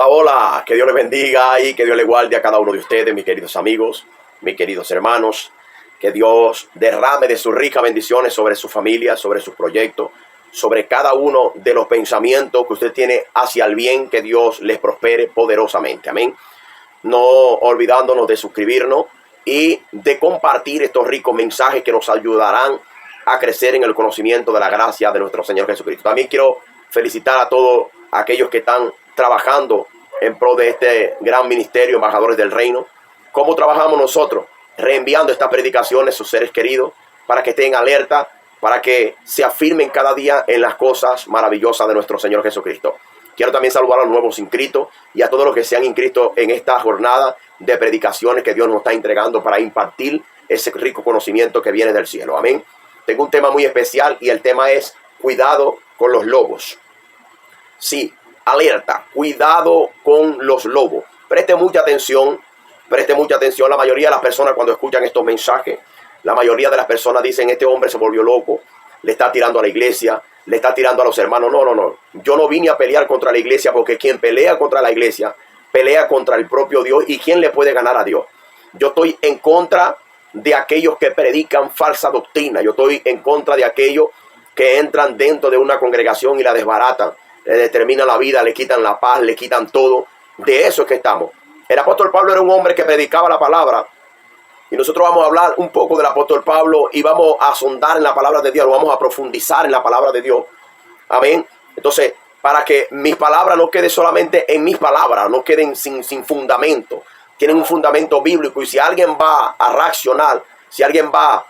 Hola, hola, que Dios les bendiga y que Dios les guarde a cada uno de ustedes, mis queridos amigos, mis queridos hermanos. Que Dios derrame de sus ricas bendiciones sobre su familia, sobre sus proyectos, sobre cada uno de los pensamientos que usted tiene hacia el bien. Que Dios les prospere poderosamente. Amén. No olvidándonos de suscribirnos y de compartir estos ricos mensajes que nos ayudarán a crecer en el conocimiento de la gracia de nuestro Señor Jesucristo. También quiero felicitar a todos aquellos que están trabajando en pro de este gran ministerio, embajadores del reino. ¿Cómo trabajamos nosotros? Reenviando estas predicaciones a sus seres queridos para que estén alerta, para que se afirmen cada día en las cosas maravillosas de nuestro Señor Jesucristo. Quiero también saludar a los nuevos inscritos y a todos los que se han inscrito en esta jornada de predicaciones que Dios nos está entregando para impartir ese rico conocimiento que viene del cielo. Amén. Tengo un tema muy especial y el tema es cuidado con los lobos. Sí, alerta, cuidado con los lobos. Preste mucha atención. Preste mucha atención. La mayoría de las personas cuando escuchan estos mensajes, la mayoría de las personas dicen: este hombre se volvió loco, le está tirando a la iglesia, le está tirando a los hermanos. No. Yo no vine a pelear contra la iglesia, porque quien pelea contra la iglesia, pelea contra el propio Dios. ¿Y quién le puede ganar a Dios? Yo estoy en contra de aquellos que predican falsa doctrina. Yo estoy en contra de aquellos que entran dentro de una congregación y la desbaratan, le determinan la vida, le quitan la paz, le quitan todo. De eso es que estamos. El apóstol Pablo era un hombre que predicaba la palabra. Y nosotros vamos a hablar un poco del apóstol Pablo y vamos a sondar en la palabra de Dios, vamos a profundizar en la palabra de Dios. Amén. Entonces, para que mis palabras no queden solamente en mis palabras, no queden sin fundamento. Tienen un fundamento bíblico. Y si alguien va a reaccionar, si alguien va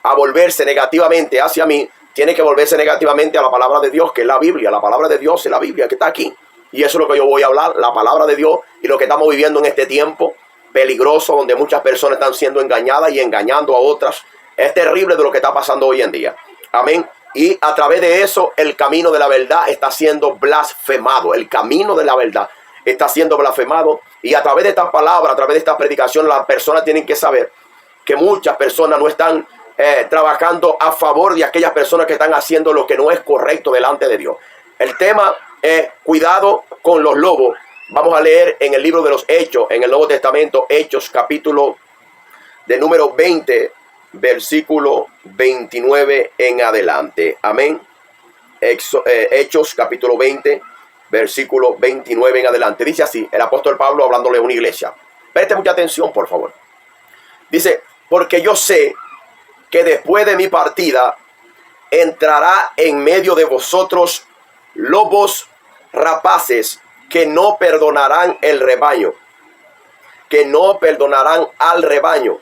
a volverse negativamente hacia mí, tiene que volverse negativamente a la palabra de Dios, que es la Biblia. La palabra de Dios es la Biblia que está aquí. Y eso es lo que yo voy a hablar, la palabra de Dios y lo que estamos viviendo en este tiempo peligroso, donde muchas personas están siendo engañadas y engañando a otras. Es terrible de lo que está pasando hoy en día. Amén. Y a través de eso, el camino de la verdad está siendo blasfemado. El camino de la verdad está siendo blasfemado. Y a través de estas palabras, a través de esta predicación, las personas tienen que saber que muchas personas no están trabajando a favor de aquellas personas que están haciendo lo que no es correcto delante de Dios. El tema es cuidado con los lobos. Vamos a leer en el libro de los Hechos, en el Nuevo Testamento, Hechos capítulo de número 20, versículo 29 en adelante. Amén. Hechos capítulo 20, versículo 29 en adelante. Dice así, el apóstol Pablo hablándole a una iglesia. Preste mucha atención, por favor. Dice: porque yo sé que después de mi partida entrará en medio de vosotros lobos rapaces que no perdonarán el rebaño, que no perdonarán al rebaño.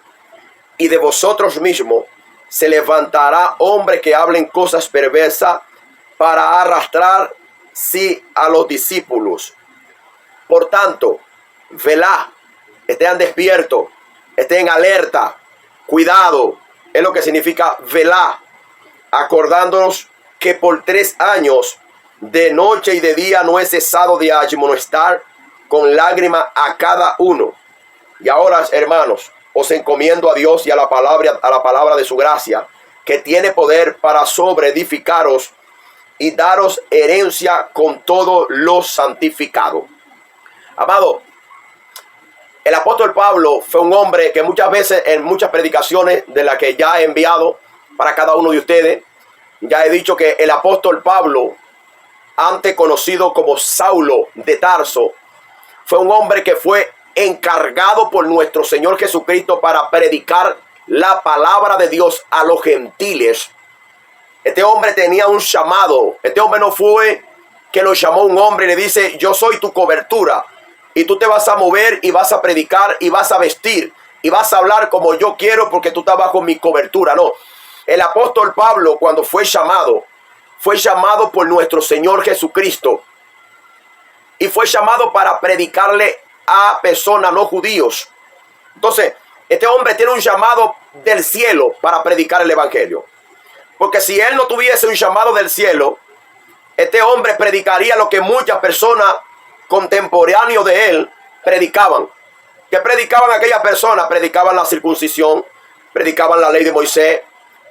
Y de vosotros mismos se levantará hombre que hablen cosas perversas para arrastrar sí a los discípulos. Por tanto, velad, estén despiertos, estén alerta, cuidado. Es lo que significa velar, acordándonos que por 3 años de noche y de día no he cesado de admonestar con lágrimas a cada uno. Y ahora, hermanos, os encomiendo a Dios y a la palabra de su gracia, que tiene poder para sobreedificaros y daros herencia con todos los santificados. Amado, el apóstol Pablo fue un hombre que muchas veces, en muchas predicaciones de las que ya he enviado para cada uno de ustedes, ya he dicho que el apóstol Pablo, antes conocido como Saulo de Tarso, fue un hombre que fue encargado por nuestro Señor Jesucristo para predicar la palabra de Dios a los gentiles. Este hombre tenía un llamado. Este hombre no fue que lo llamó un hombre y le dice: yo soy tu cobertura y tú te vas a mover y vas a predicar y vas a vestir y vas a hablar como yo quiero porque tú estás bajo mi cobertura. No, el apóstol Pablo, cuando fue llamado por nuestro Señor Jesucristo y fue llamado para predicarle a personas no judíos. Entonces, este hombre tiene un llamado del cielo para predicar el evangelio. Porque si él no tuviese un llamado del cielo, este hombre predicaría lo que muchas personas contemporáneos de él predicaban. ¿Qué predicaban aquellas personas? Predicaban la circuncisión, predicaban la ley de Moisés,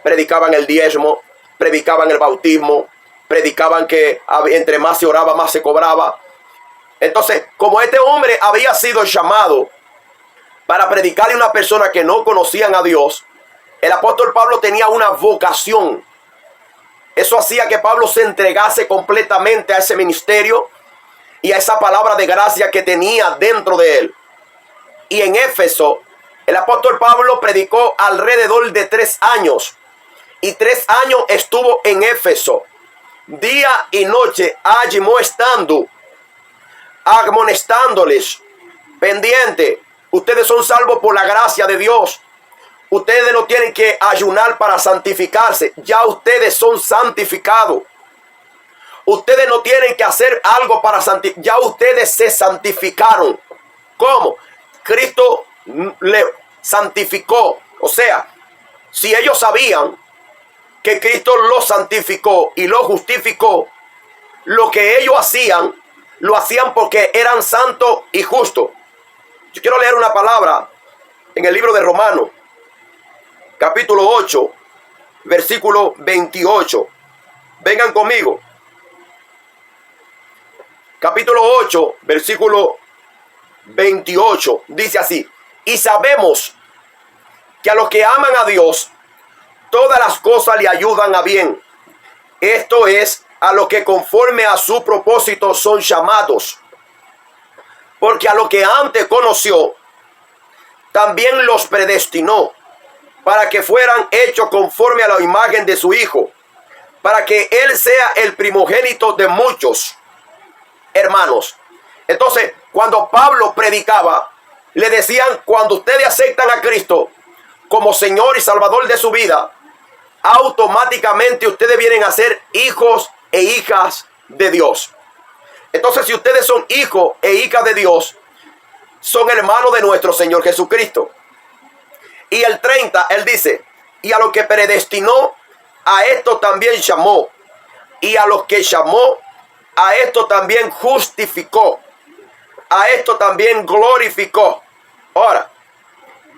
predicaban el diezmo, predicaban el bautismo, predicaban que entre más se oraba, más se cobraba. Entonces, como este hombre había sido llamado para predicarle a una persona que no conocían a Dios, el apóstol Pablo tenía una vocación. Eso hacía que Pablo se entregase completamente a ese ministerio y a esa palabra de gracia que tenía dentro de él. Y en Éfeso, el apóstol Pablo predicó alrededor de 3 años. Y 3 años estuvo en Éfeso, día y noche, allí amonestándoles, pendiente. Ustedes son salvos por la gracia de Dios. Ustedes no tienen que ayunar para santificarse. Ya ustedes son santificados. Ustedes no tienen que hacer algo para santificarse. Ya ustedes se santificaron. ¿Cómo? Cristo le santificó. O sea, si ellos sabían que Cristo los santificó y los justificó, lo que ellos hacían, lo hacían porque eran santos y justos. Yo quiero leer una palabra en el libro de Romanos, capítulo 8, versículo 28. Vengan conmigo. Capítulo 8, versículo 28. Dice así: y sabemos que a los que aman a Dios, todas las cosas le ayudan a bien. Esto es, a los que conforme a su propósito son llamados. Porque a los que antes conoció, también los predestinó para que fueran hechos conforme a la imagen de su Hijo, para que Él sea el primogénito de muchos hermanos. Entonces, cuando Pablo predicaba, le decían: cuando ustedes aceptan a Cristo como Señor y Salvador de su vida, automáticamente ustedes vienen a ser hijos e hijas de Dios. Entonces, si ustedes son hijos e hijas de Dios, son hermanos de nuestro Señor Jesucristo. Y el 30, él dice: y a los que predestinó, a esto también llamó. Y a los que llamó, a esto también justificó. A esto también glorificó. Ahora,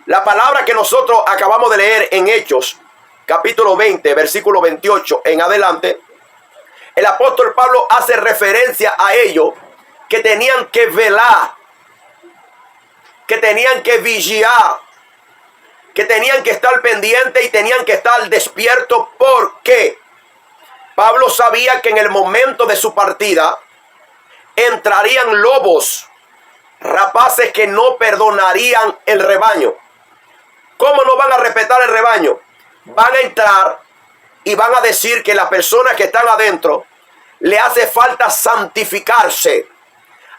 la palabra que nosotros acabamos de leer en Hechos, capítulo 20, versículo 28 en adelante, el apóstol Pablo hace referencia a ellos que tenían que velar, que tenían que vigilar, que tenían que estar pendientes y tenían que estar despiertos, porque Pablo sabía que en el momento de su partida entrarían lobos rapaces que no perdonarían el rebaño. ¿Cómo no van a respetar el rebaño? Van a entrar y van a decir que las personas que están adentro le hace falta santificarse.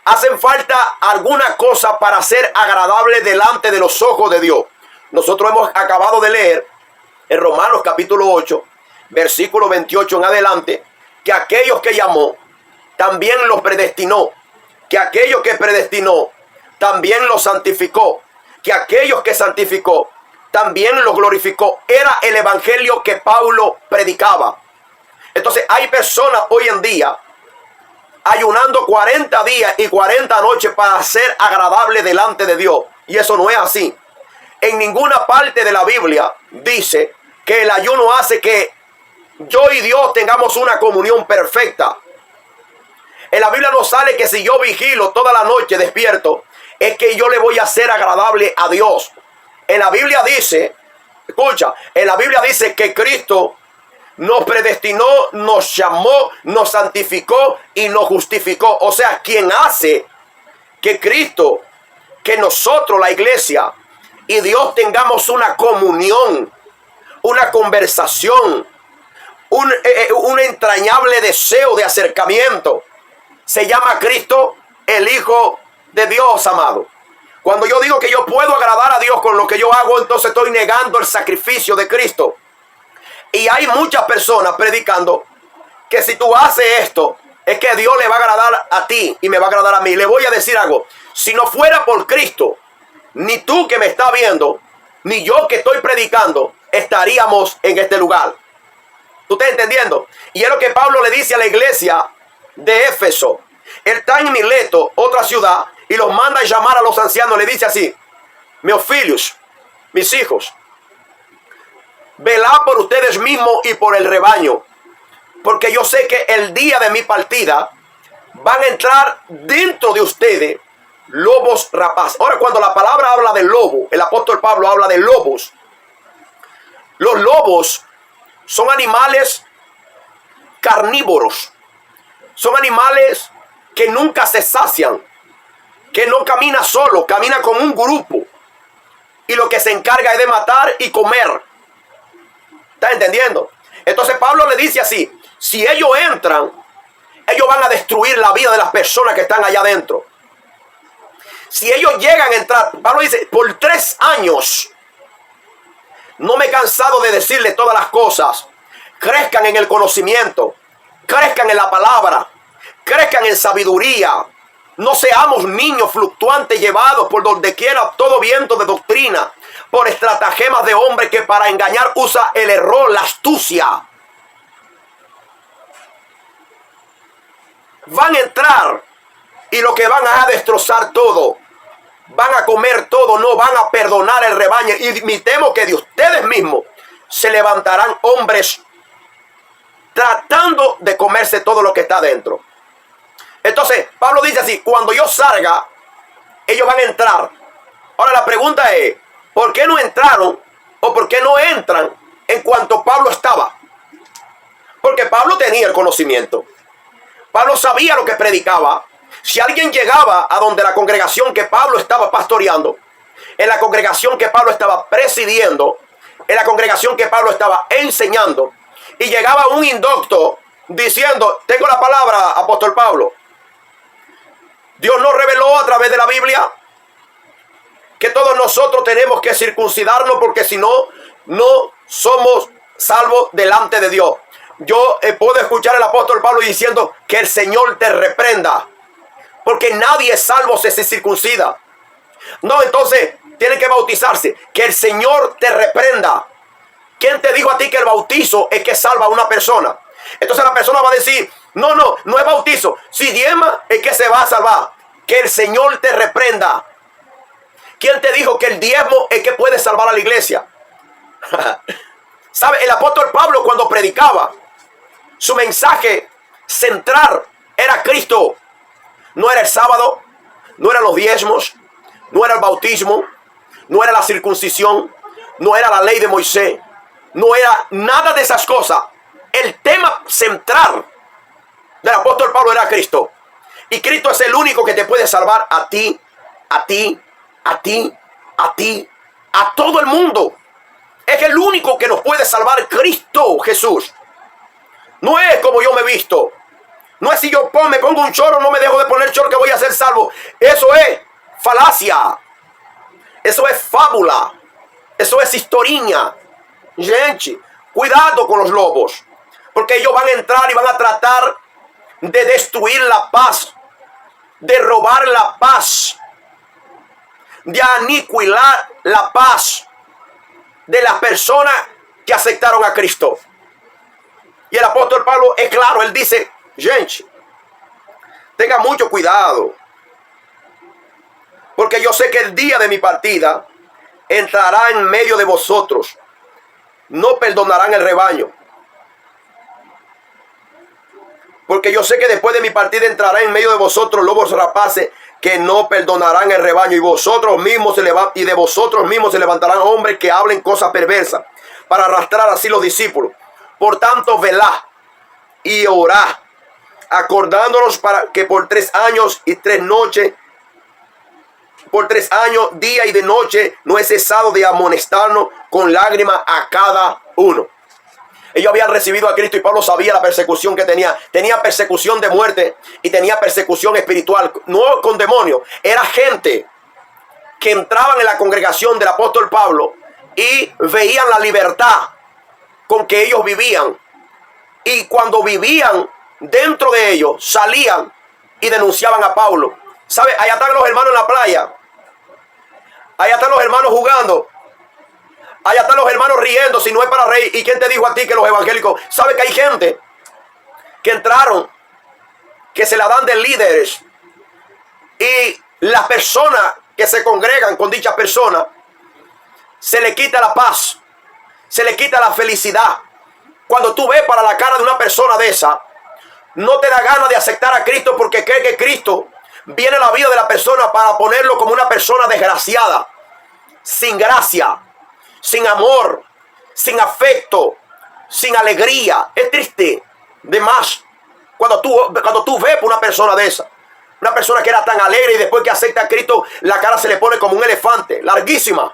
Hacen falta alguna cosa para ser agradable delante de los ojos de Dios. Nosotros hemos acabado de leer en Romanos capítulo 8, versículo 28 en adelante, que aquellos que llamó también los predestinó, que aquellos que predestinó también los santificó, que aquellos que santificó también los glorificó. Era el evangelio que Pablo predicaba. Entonces hay personas hoy en día ayunando 40 días y 40 noches para ser agradable delante de Dios. Y eso no es así. En ninguna parte de la Biblia dice que el ayuno hace que yo y Dios tengamos una comunión perfecta. En la Biblia no sale que si yo vigilo toda la noche despierto, es que yo le voy a ser agradable a Dios. En la Biblia dice, escucha, en la Biblia dice que Cristo nos predestinó, nos llamó, nos santificó y nos justificó. O sea, quien hace que Cristo, que nosotros, la iglesia y Dios tengamos una comunión, una conversación, un entrañable deseo de acercamiento, se llama Cristo, el Hijo de Dios, amado. Cuando yo digo que yo puedo agradar a Dios con lo que yo hago, entonces estoy negando el sacrificio de Cristo. Y hay muchas personas predicando que si tú haces esto, es que Dios le va a agradar a ti y me va a agradar a mí. Le voy a decir algo: si no fuera por Cristo, ni tú que me estás viendo, ni yo que estoy predicando, estaríamos en este lugar. ¿Tú estás entendiendo? Y es lo que Pablo le dice a la iglesia de Éfeso. Él está en Mileto, otra ciudad, y los manda a llamar a los ancianos. Le dice así: meus filhos, mis hijos, velad por ustedes mismos y por el rebaño, porque yo sé que el día de mi partida van a entrar dentro de ustedes lobos rapaces. Ahora, cuando la palabra habla de lobo, el apóstol Pablo habla de lobos. Los lobos son animales carnívoros. Son animales que nunca se sacian, que no camina solo, camina con un grupo. Y lo que se encarga es de matar y comer. ¿Está entendiendo? Entonces Pablo le dice así: si ellos entran, ellos van a destruir la vida de las personas que están allá adentro. Si ellos llegan a entrar, Pablo dice, por 3 años, no me he cansado de decirles todas las cosas. Crezcan en el conocimiento, crezcan en la palabra, crezcan en sabiduría. No seamos niños fluctuantes llevados por donde quiera todo viento de doctrina, por estratagemas de hombre que para engañar usa el error, la astucia. Van a entrar y lo que van a destrozar todo. Van a comer todo, no van a perdonar el rebaño. Y me temo que de ustedes mismos se levantarán hombres tratando de comerse todo lo que está dentro. Entonces, Pablo dice así: cuando yo salga, ellos van a entrar. Ahora la pregunta es, ¿por qué no entraron o por qué no entran en cuanto Pablo estaba? Porque Pablo tenía el conocimiento. Pablo sabía lo que predicaba. Si alguien llegaba a donde la congregación que Pablo estaba pastoreando, en la congregación que Pablo estaba presidiendo, en la congregación que Pablo estaba enseñando, y llegaba un indocto diciendo: tengo la palabra, apóstol Pablo. Dios nos reveló a través de la Biblia que todos nosotros tenemos que circuncidarnos, porque si no, no somos salvos delante de Dios. Yo puedo escuchar al apóstol Pablo diciendo: que el Señor te reprenda, porque nadie es salvo si se circuncida. No, entonces tiene que bautizarse. Que el Señor te reprenda. ¿Quién te dijo a ti que el bautizo es que salva a una persona? Entonces la persona va a decir: no es bautizo. Si diezma es que se va a salvar. Que el Señor te reprenda. ¿Quién te dijo que el diezmo es que puede salvar a la iglesia? ¿Sabe? El apóstol Pablo, cuando predicaba, su mensaje central era Cristo. No era el sábado, no eran los diezmos, no era el bautismo, no era la circuncisión, no era la ley de Moisés, no era nada de esas cosas. El tema central del apóstol Pablo era Cristo. Y Cristo es el único que te puede salvar a ti, a ti, a ti, a ti, a todo el mundo. Es el único que nos puede salvar, Cristo Jesús. No es como yo me he visto. No es si yo me pongo un chorro, no me dejo de poner chorro que voy a ser salvo. Eso es falacia. Eso es fábula. Eso es historiña. Gente, cuidado con los lobos. Porque ellos van a entrar y van a tratar de destruir la paz, de robar la paz, de aniquilar la paz de las personas que aceptaron a Cristo. Y el apóstol Pablo es claro, él dice: gente, tenga mucho cuidado, porque yo sé que el día de mi partida entrará en medio de vosotros, no perdonarán el rebaño. Porque yo sé que después de mi partida entrará en medio de vosotros lobos rapaces que no perdonarán el rebaño, y vosotros mismos y de vosotros mismos se levantarán hombres que hablen cosas perversas para arrastrar así los discípulos. Por tanto, velad y orad, acordándonos para que por 3 años y 3 noches, por 3 años, día y de noche, no he cesado de amonestarnos con lágrimas a cada uno. Ellos habían recibido a Cristo y Pablo sabía la persecución que tenía. Tenía persecución de muerte y tenía persecución espiritual. No con demonios. Era gente que entraban en la congregación del apóstol Pablo y veían la libertad con que ellos vivían. Y cuando vivían dentro de ellos, salían y denunciaban a Pablo. ¿Sabe? Allá están los hermanos en la playa. Allá están los hermanos jugando. Allá están los hermanos riendo, si no es para reír. ¿Y quién te dijo a ti que los evangélicos? ¿Sabe que hay gente que entraron, que se la dan de líderes? Y las personas que se congregan con dichas personas, se le quita la paz, se le quita la felicidad. Cuando tú ves para la cara de una persona de esa, no te da ganas de aceptar a Cristo porque cree que Cristo viene a la vida de la persona para ponerlo como una persona desgraciada, sin gracia, sin amor, sin afecto, sin alegría. Es triste de más cuando tú ves por una persona de esa. Una persona que era tan alegre y después que acepta a Cristo, la cara se le pone como un elefante, larguísima.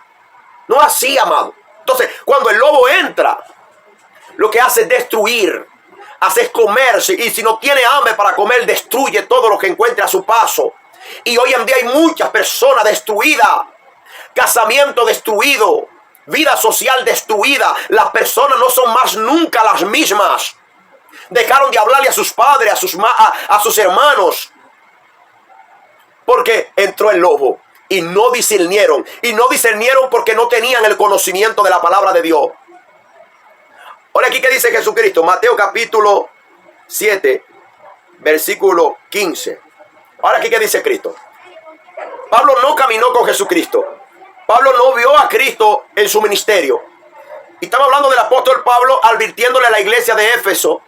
No así, amado. Entonces, cuando el lobo entra, lo que hace es destruir, hace comerse. Y si no tiene hambre para comer, destruye todo lo que encuentre a su paso. Y hoy en día hay muchas personas destruidas. Casamiento destruido. Vida social destruida. Las personas no son más nunca las mismas. Dejaron de hablarle a sus padres, a sus hermanos. Porque entró el lobo y no discernieron. Y no discernieron porque no tenían el conocimiento de la palabra de Dios. Ahora aquí que dice Jesucristo, Mateo capítulo 7, versículo 15. Ahora aquí que dice Cristo. Pablo no caminó con Jesucristo. Pablo no vio a Cristo en su ministerio. Y estamos hablando del apóstol Pablo advirtiéndole a la iglesia de Éfeso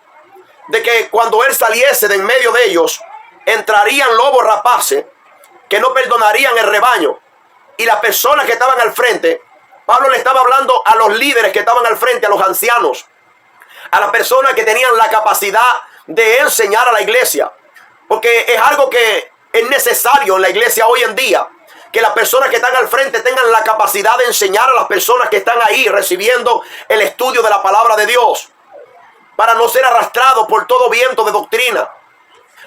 de que cuando él saliese de en medio de ellos, entrarían lobos rapaces que no perdonarían el rebaño. Y las personas que estaban al frente, Pablo le estaba hablando a los líderes que estaban al frente, a los ancianos, a las personas que tenían la capacidad de enseñar a la iglesia. Porque es algo que es necesario en la iglesia hoy en día, que las personas que están al frente tengan la capacidad de enseñar a las personas que están ahí recibiendo el estudio de la palabra de Dios, para no ser arrastrados por todo viento de doctrina.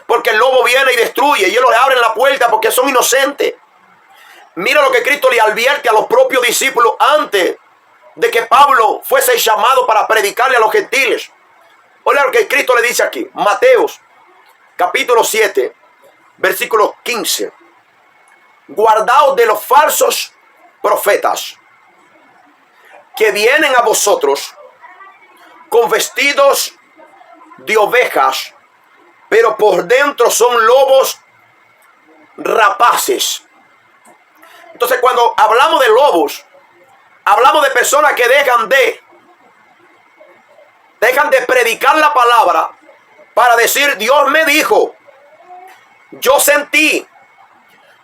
Porque el lobo viene y destruye, y ellos le abren la puerta porque son inocentes. Mira lo que Cristo le advierte a los propios discípulos antes de que Pablo fuese llamado para predicarle a los gentiles. Oiga lo que Cristo le dice aquí, Mateos capítulo 7, versículo 15. Guardaos de los falsos profetas que vienen a vosotros con vestidos de ovejas, pero por dentro son lobos rapaces. Entonces, cuando hablamos de lobos, hablamos de personas que dejan de predicar la palabra para decir: Dios me dijo, yo sentí,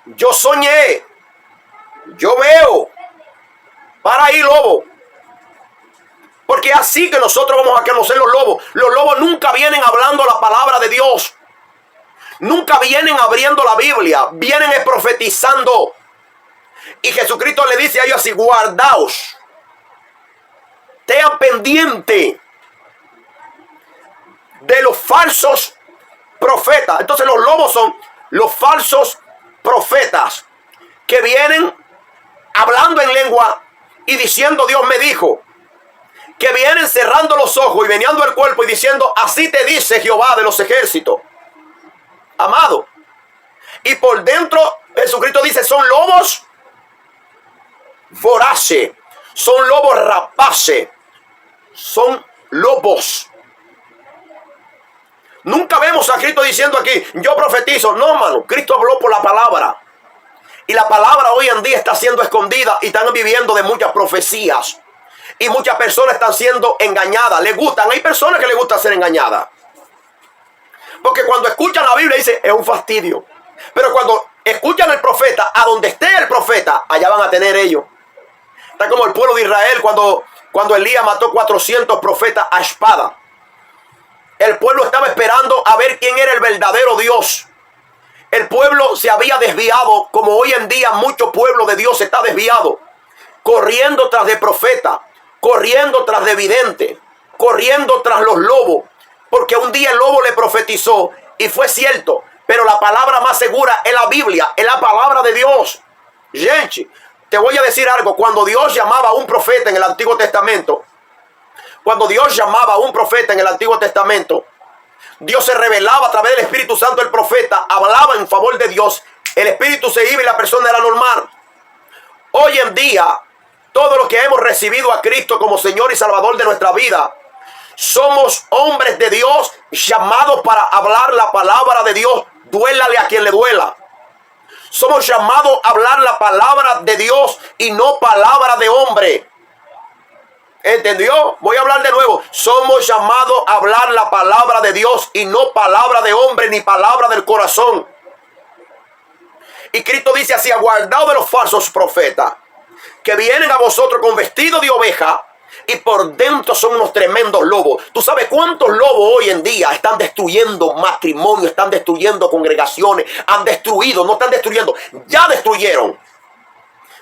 yo soñé, yo veo. Para ahí, lobo. Porque así que nosotros vamos a conocer los lobos. Los lobos nunca vienen hablando la palabra de Dios. Nunca vienen abriendo la Biblia. Vienen profetizando. Y Jesucristo le dice a ellos así: guardaos. Tean pendiente de los falsos profetas. Entonces los lobos son los falsos profetas que vienen hablando en lengua y diciendo: Dios me dijo. Que vienen cerrando los ojos y meneando el cuerpo y diciendo: así te dice Jehová de los ejércitos. Amado. Y por dentro Jesucristo dice: son lobos voraces, son lobos rapaces, son lobos. Nunca vemos a Cristo diciendo aquí: yo profetizo. No, hermano, Cristo habló por la palabra. Y la palabra hoy en día está siendo escondida y están viviendo de muchas profecías. Y muchas personas están siendo engañadas. Les gustan. Hay personas que les gusta ser engañadas. Porque cuando escuchan la Biblia dicen: es un fastidio. Pero cuando escuchan el profeta, a donde esté el profeta, allá van a tener ellos. Está como el pueblo de Israel cuando Elías mató 400 profetas a espada. El pueblo estaba esperando a ver quién era el verdadero Dios. El pueblo se había desviado, como hoy en día mucho pueblo de Dios está desviado, corriendo tras de profeta, corriendo tras de vidente, corriendo tras los lobos, porque un día el lobo le profetizó y fue cierto, pero la palabra más segura es la Biblia, es la palabra de Dios. Gente, te voy a decir algo: cuando Dios llamaba a un profeta en el Antiguo Testamento, Dios se revelaba a través del Espíritu Santo. El profeta hablaba en favor de Dios, el Espíritu se iba y la persona era normal. Hoy en día, todos los que hemos recibido a Cristo como Señor y Salvador de nuestra vida, somos hombres de Dios llamados para hablar la palabra de Dios, duélale a quien le duela. Somos llamados a hablar la palabra de Dios y no palabra de hombre. ¿Entendió? Voy a hablar de nuevo. Somos llamados a hablar la palabra de Dios y no palabra de hombre ni palabra del corazón. Y Cristo dice así: aguardaos de los falsos profetas, que vienen a vosotros con vestido de oveja y por dentro son unos tremendos lobos. ¿Tú sabes cuántos lobos hoy en día están destruyendo matrimonios, están destruyendo congregaciones? Han destruido, no están destruyendo, ya destruyeron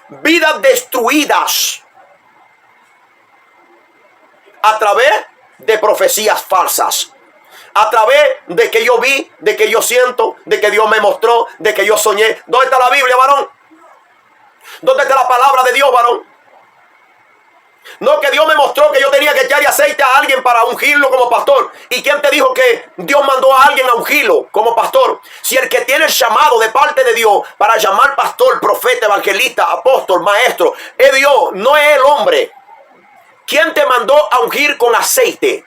vidas destruidas a través de profecías falsas, a través de que yo vi, de que yo siento, de que Dios me mostró, de que yo soñé. ¿Dónde está la Biblia, varón? ¿Dónde está la palabra de Dios, varón? No, que Dios me mostró que yo tenía que echarle aceite a alguien para ungirlo como pastor. ¿Y quién te dijo que Dios mandó a alguien a ungirlo como pastor? Si el que tiene el llamado de parte de Dios para llamar pastor, profeta, evangelista, apóstol, maestro, es Dios, no es el hombre. ¿Quién te mandó a ungir con aceite?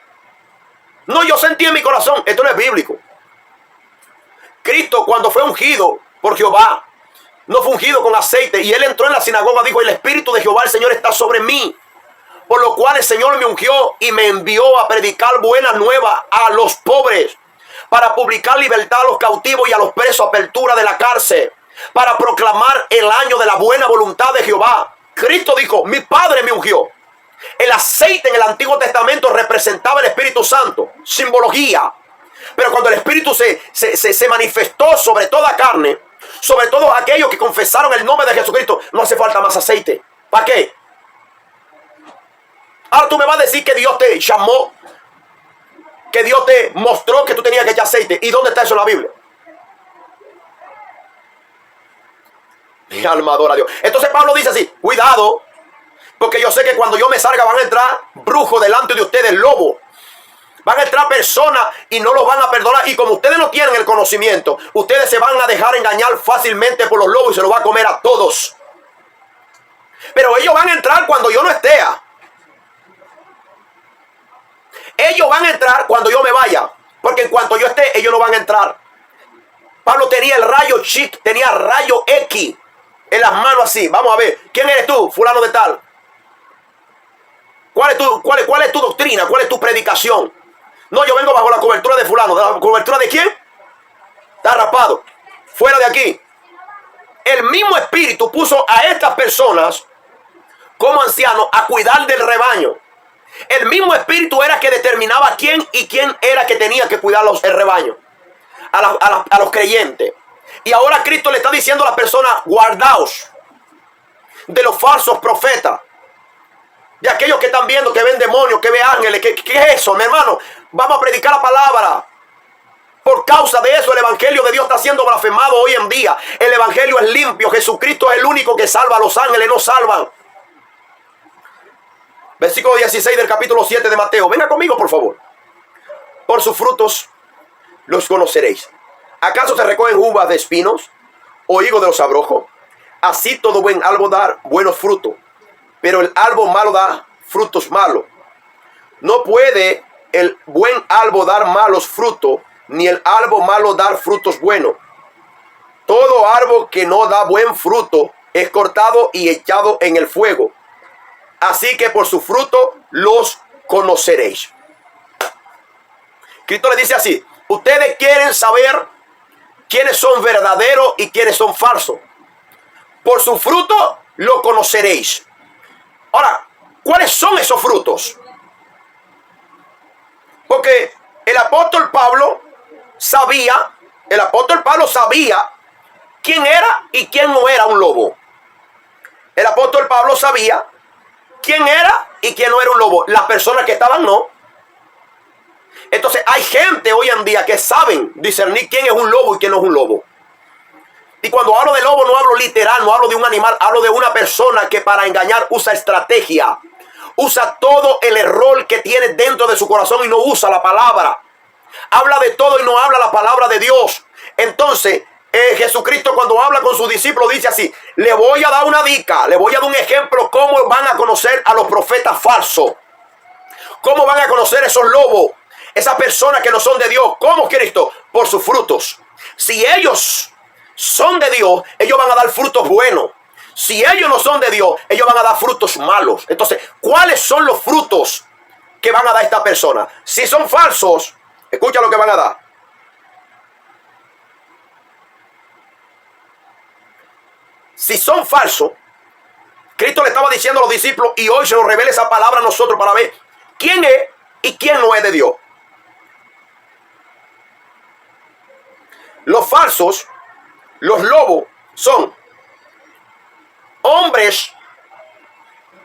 No, yo sentí en mi corazón. Esto no es bíblico. Cristo, cuando fue ungido por Jehová, no fue ungido con aceite. Y él entró en la sinagoga, dijo: el Espíritu de Jehová, el Señor, está sobre mí, por lo cual el Señor me ungió y me envió a predicar buenas nuevas a los pobres, para publicar libertad a los cautivos y a los presos, apertura de la cárcel, para proclamar el año de la buena voluntad de Jehová. Cristo dijo: mi Padre me ungió. El aceite en el Antiguo Testamento representaba el Espíritu Santo, simbología. Pero cuando el Espíritu se manifestó sobre toda carne, sobre todos aquellos que confesaron el nombre de Jesucristo, no hace falta más aceite. ¿Para qué? Ahora tú me vas a decir que Dios te llamó, que Dios te mostró que tú tenías que echar aceite. ¿Y dónde está eso en la Biblia? Mi alma adora a Dios. Entonces Pablo dice así: cuidado, porque yo sé que cuando yo me salga van a entrar brujos delante de ustedes, lobos. Van a entrar personas y no los van a perdonar. Y como ustedes no tienen el conocimiento, ustedes se van a dejar engañar fácilmente por los lobos y se los va a comer a todos. Pero ellos van a entrar cuando yo no esté. Ellos van a entrar cuando yo me vaya, porque en cuanto yo esté, ellos no van a entrar. Pablo tenía el rayo chic, tenía rayo X en las manos así. Vamos a ver, ¿quién eres tú, fulano de tal? ¿Cuál es tu doctrina? ¿Cuál es tu predicación? No, yo vengo bajo la cobertura de fulano. ¿De la cobertura de quién? Está rapado. Fuera de aquí. El mismo Espíritu puso a estas personas como ancianos a cuidar del rebaño. El mismo Espíritu era que determinaba quién y quién era que tenía que cuidar el rebaño. A los creyentes. Y ahora Cristo le está diciendo a las personas: guardaos de los falsos profetas, de aquellos que están viendo, que ven demonios, que ven ángeles. ¿Qué es eso, mi hermano? Vamos a predicar la palabra. Por causa de eso el evangelio de Dios está siendo blasfemado hoy en día. El evangelio es limpio. Jesucristo es el único que salva. Los ángeles no salvan. Versículo 16 del capítulo 7 de Mateo. Venga conmigo, por favor. Por sus frutos los conoceréis. ¿Acaso se recogen uvas de espinos o higos de los abrojos? Así todo buen árbol da buenos frutos, pero el árbol malo da frutos malos. No puede el buen árbol dar malos frutos, ni el árbol malo dar frutos buenos. Todo árbol que no da buen fruto es cortado y echado en el fuego. Así que por su fruto los conoceréis. Cristo le dice así: ustedes quieren saber quiénes son verdaderos y quiénes son falsos. Por su fruto lo conoceréis. Ahora, ¿cuáles son esos frutos? Porque el apóstol Pablo sabía quién era y quién no era un lobo. El apóstol Pablo sabía quién era y quién no era un lobo. Las personas que estaban no. Entonces hay gente hoy en día que saben discernir quién es un lobo y quién no es un lobo. Y cuando hablo de lobo no hablo literal, no hablo de un animal, hablo de una persona que para engañar usa estrategia. Usa todo el error que tiene dentro de su corazón y no usa la palabra. Habla de todo y no habla la palabra de Dios. Entonces Jesucristo, cuando habla con sus discípulos, dice así: le voy a dar una dica, le voy a dar un ejemplo cómo van a conocer a los profetas falsos. Cómo van a conocer esos lobos, esas personas que no son de Dios. ¿Cómo, Cristo? Por sus frutos. Si ellos son de Dios, ellos van a dar frutos buenos. Si ellos no son de Dios, ellos van a dar frutos malos. Entonces, ¿cuáles son los frutos que van a dar esta persona? Si son falsos, escucha lo que van a dar. Si son falsos, Cristo le estaba diciendo a los discípulos y hoy se nos revela esa palabra a nosotros para ver quién es y quién no es de Dios. Los falsos, los lobos, son hombres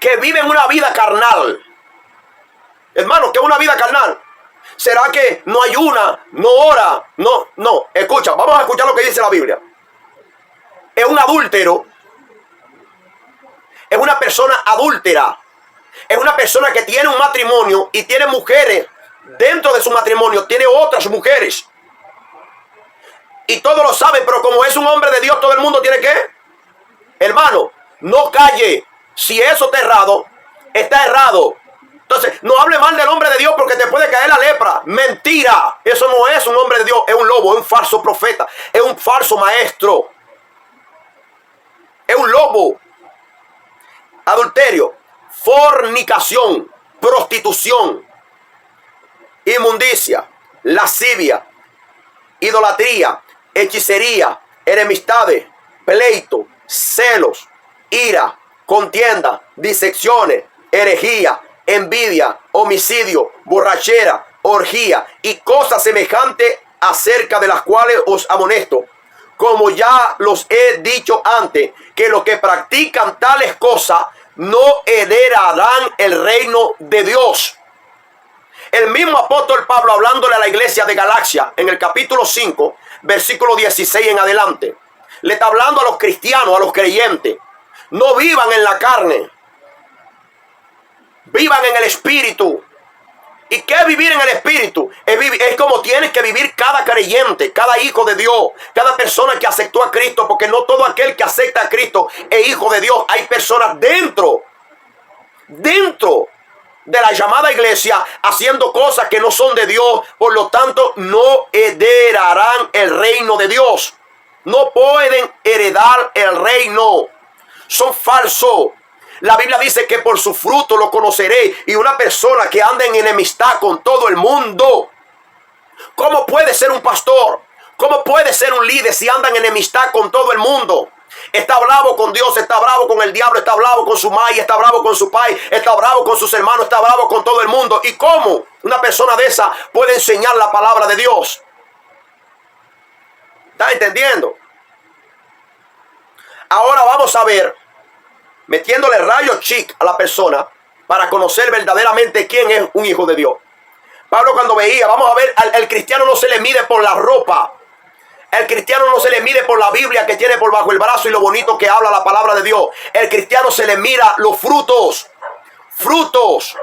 que viven una vida carnal. Hermano, ¿qué es una vida carnal? ¿Será que no ayuna, no ora? No. Escucha, vamos a escuchar lo que dice la Biblia. Es un adúltero. Es una persona adúltera. Es una persona que tiene un matrimonio y tiene mujeres. Dentro de su matrimonio tiene otras mujeres. Y todos lo saben, pero como es un hombre de Dios, todo el mundo tiene que... Hermano, no calle. Si eso está errado, está errado. Entonces, no hable mal del hombre de Dios porque te puede caer la lepra. Mentira. Eso no es un hombre de Dios. Es un lobo, es un falso profeta. Es un falso maestro. Es un lobo. Adulterio, fornicación, prostitución, inmundicia, lascivia, idolatría, hechicería, enemistades, pleito, celos, ira, contienda, disecciones, herejía, envidia, homicidio, borrachera, orgía y cosas semejantes acerca de las cuales os amonesto, como ya los he dicho antes, que los que practican tales cosas no heredarán el reino de Dios. El mismo apóstol Pablo, hablándole a la iglesia de Galacia en el capítulo 5, versículo 16 en adelante, le está hablando a los cristianos, a los creyentes: no vivan en la carne, vivan en el espíritu. ¿Y qué es vivir en el espíritu? Es como tiene que vivir cada creyente, cada hijo de Dios, cada persona que aceptó a Cristo, porque no todo aquel que acepta a Cristo es hijo de Dios. Hay personas dentro de la llamada iglesia haciendo cosas que no son de Dios, por lo tanto no heredarán el reino de Dios. No pueden heredar el reino. Son falsos. La Biblia dice que por su fruto lo conoceré. Y una persona que anda en enemistad con todo el mundo, ¿cómo puede ser un pastor? ¿Cómo puede ser un líder si anda en enemistad con todo el mundo? Está bravo con Dios, está bravo con el diablo, está bravo con su madre, está bravo con su padre, está bravo con sus hermanos, está bravo con todo el mundo. ¿Y cómo una persona de esa puede enseñar la palabra de Dios? ¿Estás entendiendo? Ahora vamos a ver, metiéndole rayos chic a la persona para conocer verdaderamente quién es un hijo de Dios. Pablo, cuando veía, vamos a ver, al cristiano no se le mide por la ropa. El cristiano no se le mide por la Biblia que tiene por bajo el brazo y lo bonito que habla la palabra de Dios. El cristiano se le mira los frutos. Frutos.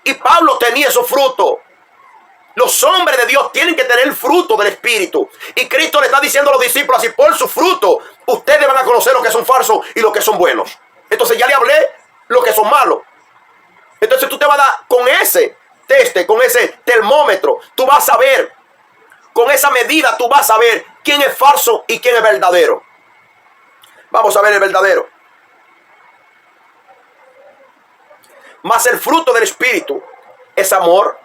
Y Pablo tenía esos frutos. Los hombres de Dios tienen que tener el fruto del Espíritu. Y Cristo le está diciendo a los discípulos así: por su fruto ustedes van a conocer los que son falsos y los que son buenos. Entonces ya le hablé los que son malos. Entonces tú te vas a dar con ese teste, con ese termómetro. Tú vas a ver, con esa medida tú vas a ver quién es falso y quién es verdadero. Vamos a ver el verdadero. Mas el fruto del Espíritu es amor,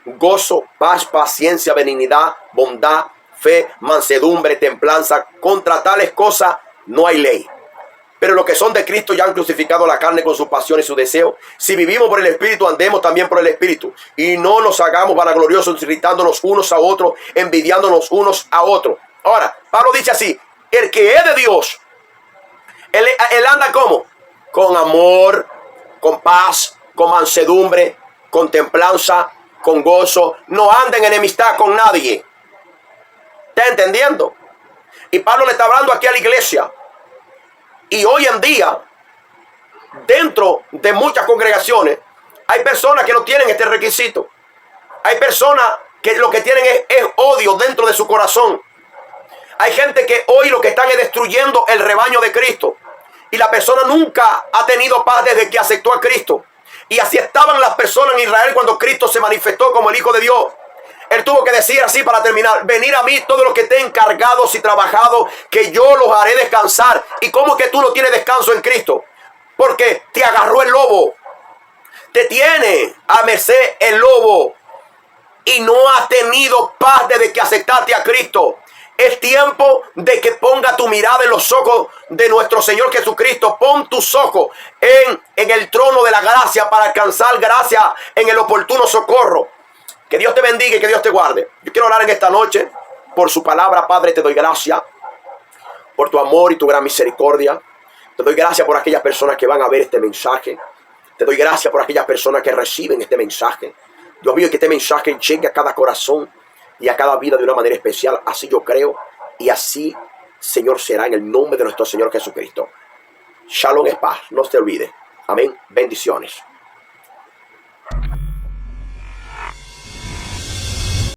gozo, paz, paciencia, benignidad, bondad, fe, mansedumbre, templanza. Contra tales cosas no hay ley. Pero los que son de Cristo ya han crucificado la carne con sus pasiones y sus deseos. Si vivimos por el Espíritu, andemos también por el Espíritu. Y no nos hagamos vanagloriosos, irritándonos unos a otros, envidiándonos unos a otros. Ahora, Pablo dice así: el que es de Dios, él anda ¿cómo? Con amor, con paz, con mansedumbre, con templanza, con gozo. No anda en enemistad con nadie. ¿Está entendiendo? Y Pablo le está hablando aquí a la iglesia. Y hoy en día, dentro de muchas congregaciones, hay personas que no tienen este requisito. Hay personas que lo que tienen es odio dentro de su corazón. Hay gente que hoy lo que están es destruyendo el rebaño de Cristo. Y la persona nunca ha tenido paz desde que aceptó a Cristo. Y así estaban las personas en Israel cuando Cristo se manifestó como el Hijo de Dios. Él tuvo que decir así para terminar: venid a mí todos los que estén encargados y trabajados, que yo los haré descansar. ¿Y cómo que tú no tienes descanso en Cristo? Porque te agarró el lobo. Te tiene a merced el lobo. Y no has tenido paz desde que aceptaste a Cristo. Es tiempo de que ponga tu mirada en los ojos de nuestro Señor Jesucristo. Pon tus ojos en el trono de la gracia para alcanzar gracia en el oportuno socorro. Que Dios te bendiga y que Dios te guarde. Yo quiero orar en esta noche por su palabra. Padre, te doy gracias por tu amor y tu gran misericordia. Te doy gracias por aquellas personas que van a ver este mensaje. Te doy gracias por aquellas personas que reciben este mensaje. Dios mío, que este mensaje llegue a cada corazón y a cada vida de una manera especial. Así yo creo y así, Señor, será en el nombre de nuestro Señor Jesucristo. Shalom es paz, no se olvide. Amén. Bendiciones.